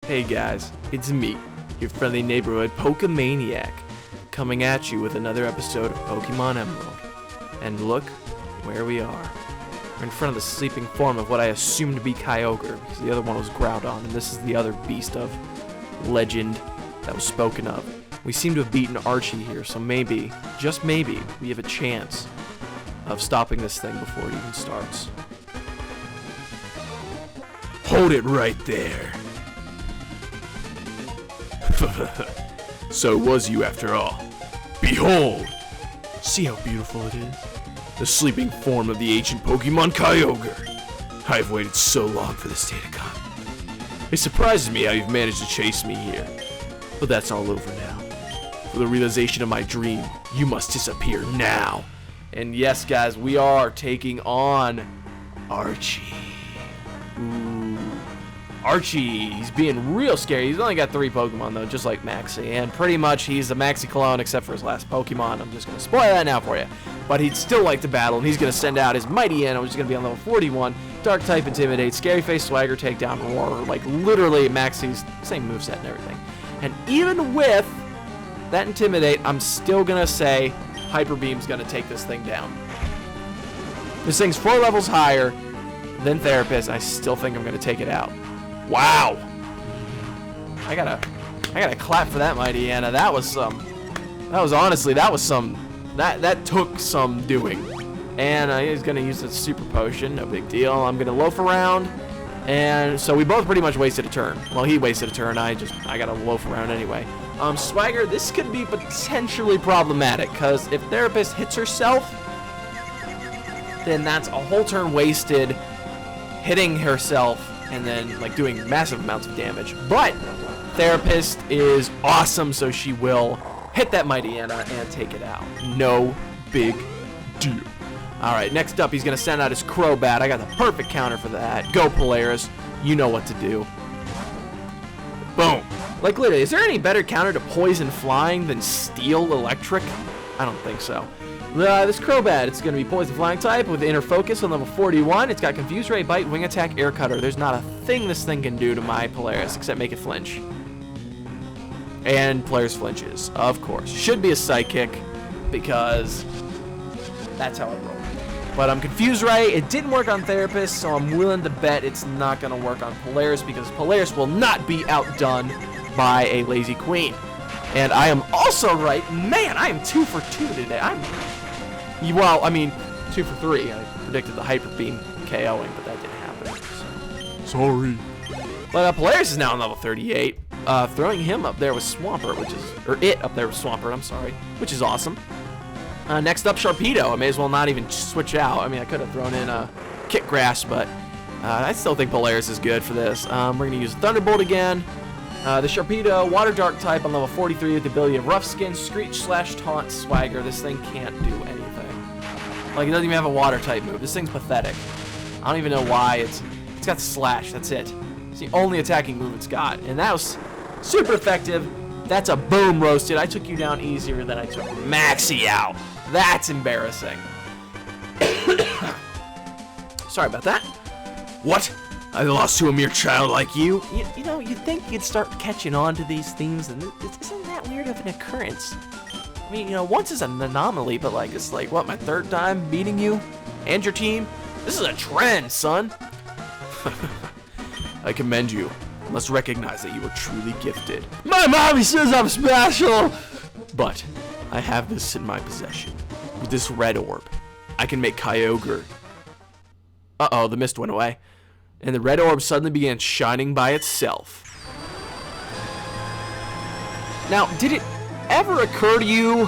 Hey guys, it's me, your friendly neighborhood Pokemaniac, coming at you with another episode of Pokemon Emerald. And look where we are. We're in front of the sleeping form of what I assumed to be Kyogre, because the other one was Groudon, and this is the other beast of legend that was spoken of. We seem to have beaten Archie here, so maybe, just maybe, we have a chance of stopping this thing before it even starts. Hold it right there. So it was you after all. Behold! See how beautiful it is? The sleeping form of the ancient Pokemon Kyogre. I've waited so long for this day to come. It surprises me how you've managed to chase me here. But that's all over now. For the realization of my dream, you must disappear now. And yes, guys, we are taking on Archie. Ooh. Archie, he's being real scary. He's only got 3 Pokemon, though, just like Maxie. And pretty much he's the Maxie clone, except for his last Pokemon. I'm just going to spoil that now for you. But he'd still like to battle, and he's going to send out his Mighty Anno, which is going to be on level 41. Dark-type, Intimidate, Scary Face, Swagger, Takedown, Roar. Like, literally, Maxie's same moveset and everything. And even with that Intimidate, I'm still going to say Hyper Beam's going to take this thing down. This thing's 4 levels higher than Therapist. I still think I'm going to take it out. Wow! I gotta clap for that, Mighty Anna. That took some doing. And he's gonna use the Super Potion, no big deal. I'm gonna loaf around, and so we both pretty much wasted a turn. Well, he wasted a turn. I gotta loaf around anyway. Swagger, this could be potentially problematic, because if Therapist hits herself, then that's a whole turn wasted hitting herself and then like doing massive amounts of damage. But Therapist is awesome, so she will hit that Mighty Anna and take it out. No big deal. Alright, next up he's going to send out his Crobat. I got the perfect counter for that. Go Polaris. You know what to do. Boom. Like literally, is there any better counter to Poison Flying than Steel Electric? I don't think so. This Crobat, it's going to be Poison Flying type with Inner Focus on level 41. It's got Confuse Ray, Bite, Wing Attack, Air Cutter. There's not a thing this thing can do to my Polaris except make it flinch. And Polaris flinches, of course. Should be a Psychic because that's how it rolls. But Confuse Ray, it didn't work on Therapist, so I'm willing to bet it's not going to work on Polaris because Polaris will not be outdone by a Lazy Queen. And I am also right. Man, I am 2 for 2 today. Well, I mean, 2 for 3. I predicted the Hyper Beam KOing, but that didn't happen. So. Sorry. But Polaris is now on level 38. Throwing him up there with Swampert, which is awesome. Next up, Sharpedo. I may as well not even switch out. I mean, I could have thrown in a Kick Grass, but I still think Polaris is good for this. We're going to use Thunderbolt again. The Sharpedo, Water Dark type on level 43 with the ability of Rough Skin, Screech, Slash, Taunt, Swagger. This thing can't do anything. Like, it doesn't even have a Water type move. This thing's pathetic. I don't even know why. It's got Slash. That's it. It's the only attacking move it's got. And that was super effective. That's a boom roasted. I took you down easier than I took Maxie out. That's embarrassing. Sorry about that. What? I lost to a mere child like you? You know, you'd think you'd start catching on to these themes, and isn't that weird of an occurrence? I mean, you know, once is an anomaly, but like, it's like, what, my 3rd time beating you? And your team? This is a trend, son. I commend you. I must recognize that you are truly gifted. My mommy says I'm special! But I have this in my possession. With this red orb, I can make Kyogre. Uh-oh, the mist went away. And the red orb suddenly began shining by itself. Now, did it ever occur to you...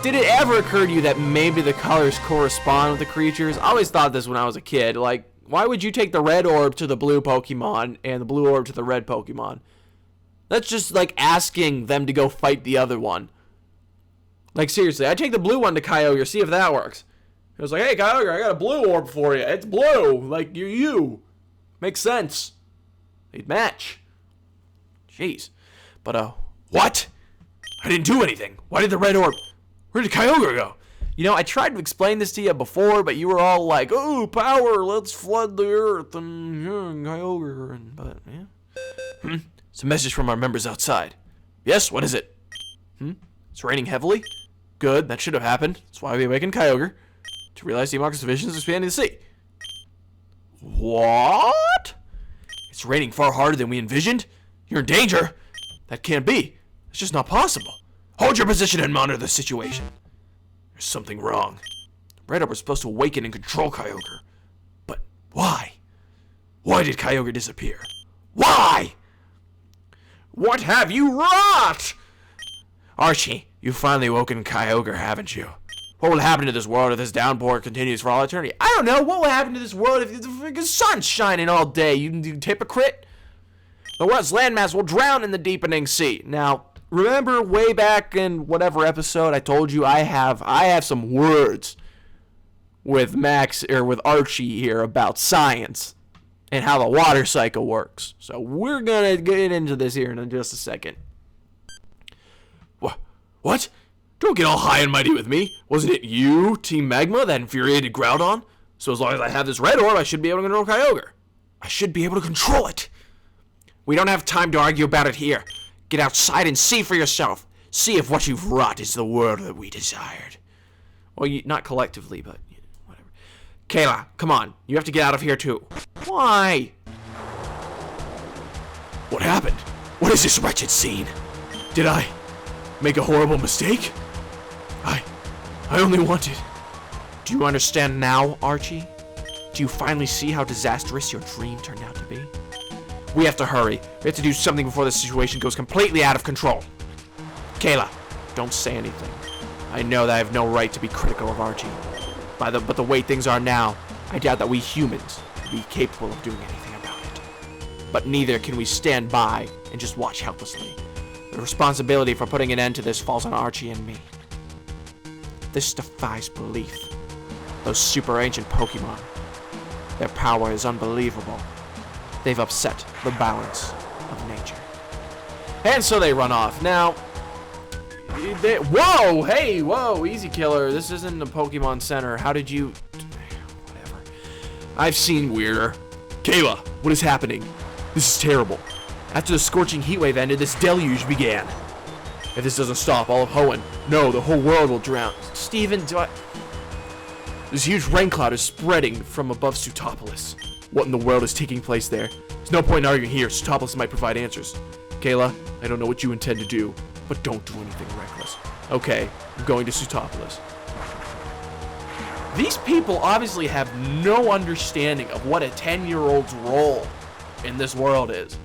Did it ever occur to you that maybe the colors correspond with the creatures? I always thought this when I was a kid. Like, why would you take the red orb to the blue Pokemon and the blue orb to the red Pokemon? That's just like asking them to go fight the other one. Like, seriously, I'd take the blue one to Kyogre, see if that works. It was like, hey, Kyogre, I got a blue orb for you. It's blue. Like, you're you. Makes sense. They'd match. Jeez. But, what? I didn't do anything. Why did the red orb... Where did Kyogre go? You know, I tried to explain this to you before, but you were all like, "Oh, power, let's flood the earth," and Kyogre, but yeah. It's a message from our members outside. Yes, what is it? It's raining heavily? Good, that should have happened. That's why we awakened Kyogre. To realize the Democritus division is expanding the sea. What? It's raining far harder than we envisioned? You're in danger? That can't be. It's just not possible. Hold your position and monitor the situation. There's something wrong. Red Up was supposed to awaken and control Kyogre. But why? Why did Kyogre disappear? Why? What have you wrought? Archie, you've finally woken Kyogre, haven't you? What will happen to this world if this downpour continues for all eternity? I don't know. What will happen to this world if the freaking sun's shining all day? You hypocrite. The world's landmass will drown in the deepening sea. Now, remember way back in whatever episode I told you I have some words with Max or with Archie here about science and how the water cycle works. So we're gonna get into this here in just a second. What? Don't get all high and mighty with me. Wasn't it you, Team Magma, that infuriated Groudon? So as long as I have this red orb, I should be able to control Kyogre. I should be able to control it. We don't have time to argue about it here. Get outside and see for yourself. See if what you've wrought is the world that we desired. Well, not collectively, but whatever. Kayla, come on. You have to get out of here too. Why? What happened? What is this wretched scene? Did I make a horrible mistake? I only wanted... Do you understand now, Archie? Do you finally see how disastrous your dream turned out to be? We have to hurry. We have to do something before the situation goes completely out of control. Kayla, don't say anything. I know that I have no right to be critical of Archie. But the way things are now, I doubt that we humans will be capable of doing anything about it. But neither can we stand by and just watch helplessly. The responsibility for putting an end to this falls on Archie and me. This defies belief. Those super ancient Pokemon, their power is unbelievable. They've upset the balance of nature. And so they run off. Now, whoa, hey, whoa, easy killer. This isn't a Pokemon Center. How did you... Whatever. I've seen weirder. Kayla, what is happening? This is terrible. After the scorching heatwave ended, this deluge began. If this doesn't stop, all of Hoenn, no, the whole world will drown. Steven, This huge rain cloud is spreading from above Sutopolis. What in the world is taking place there? There's no point in arguing here. Sutopolis might provide answers. Kayla, I don't know what you intend to do, but don't do anything reckless. Okay, I'm going to Sutopolis. These people obviously have no understanding of what a 10-year-old's role in this world is.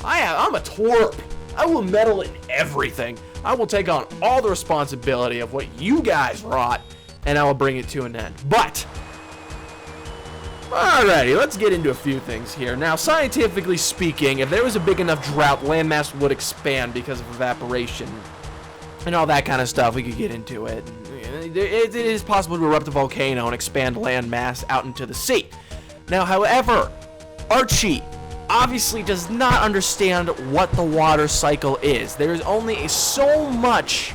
I'm a twerp. I will meddle in everything. I will take on all the responsibility of what you guys wrought, and I will bring it to an end. But, alrighty, let's get into a few things here. Now, scientifically speaking, if there was a big enough drought, landmass would expand because of evaporation and all that kind of stuff. We could get into it. It is possible to erupt a volcano and expand landmass out into the sea. Now, however, Archie obviously does not understand what the water cycle is. There is only so much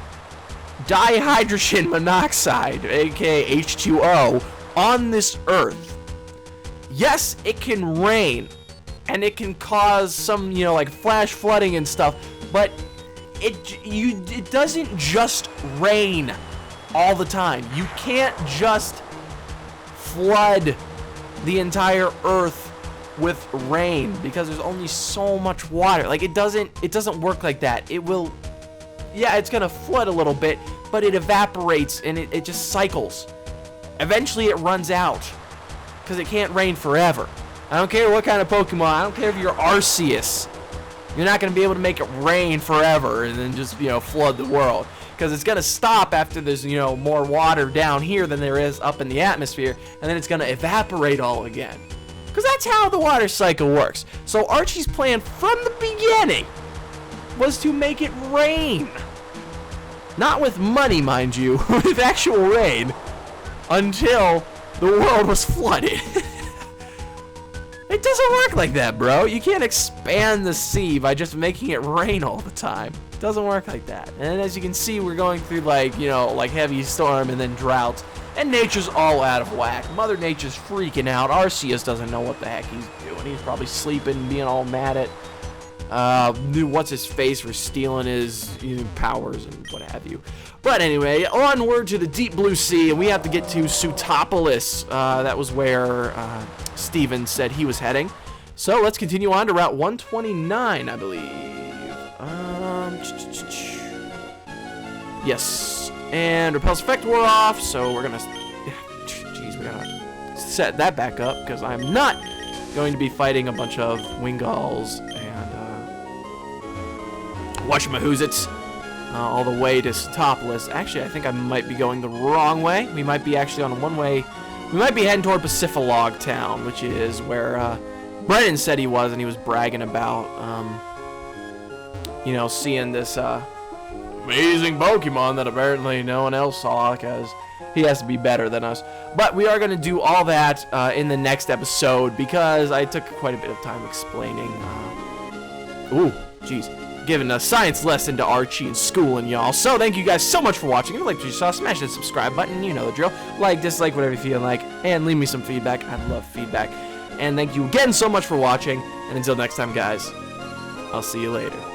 dihydrogen monoxide, aka H2O, on this earth. Yes, it can rain, and it can cause some, like flash flooding and stuff, but it doesn't just rain all the time. You can't just flood the entire earth with rain because there's only so much water. Like it doesn't work like that. It's gonna flood a little bit, but it evaporates and it just cycles. Eventually it runs out because it can't rain forever. I don't care what kind of Pokemon. I don't care if you're Arceus. You're not gonna be able to make it rain forever and then just flood the world, because it's gonna stop after there's more water down here than there is up in the atmosphere, and then it's gonna evaporate all again. Because that's how the water cycle works. So Archie's plan from the beginning was to make it rain. Not with money, mind you, with actual rain, until the world was flooded. It doesn't work like that, bro. You can't expand the sea by just making it rain all the time. It doesn't work like that. And as you can see, we're going through like, you know, like heavy storm and then drought. And nature's all out of whack. Mother Nature's freaking out. Arceus doesn't know what the heck he's doing. He's probably sleeping, being all mad at what's his face for stealing his powers and what have you. But anyway, onward to the deep blue sea, and we have to get to Sutopolis. That was where Steven said he was heading. So let's continue on to Route 129, I believe. Yes, and Repel's effect wore off, so we're gonna, jeez, we gotta set that back up because I'm not going to be fighting a bunch of Wingulls and whatchamahoozits all the way to Sutopolis. Actually, I think I might be going the wrong way. We might be actually on a one-way. We might be heading toward Pacifilog Town, which is where Brennan said he was, and he was bragging about, you know, seeing this amazing Pokemon that apparently no one else saw because he has to be better than us. But we are going to do all that in the next episode because I took quite a bit of time explaining. Ooh, jeez. Giving a science lesson to Archie in school and y'all. So thank you guys so much for watching. If you liked what you saw, smash that subscribe button. You know the drill. Like, dislike, whatever you feel like. And leave me some feedback. I love feedback. And thank you again so much for watching. And until next time, guys, I'll see you later.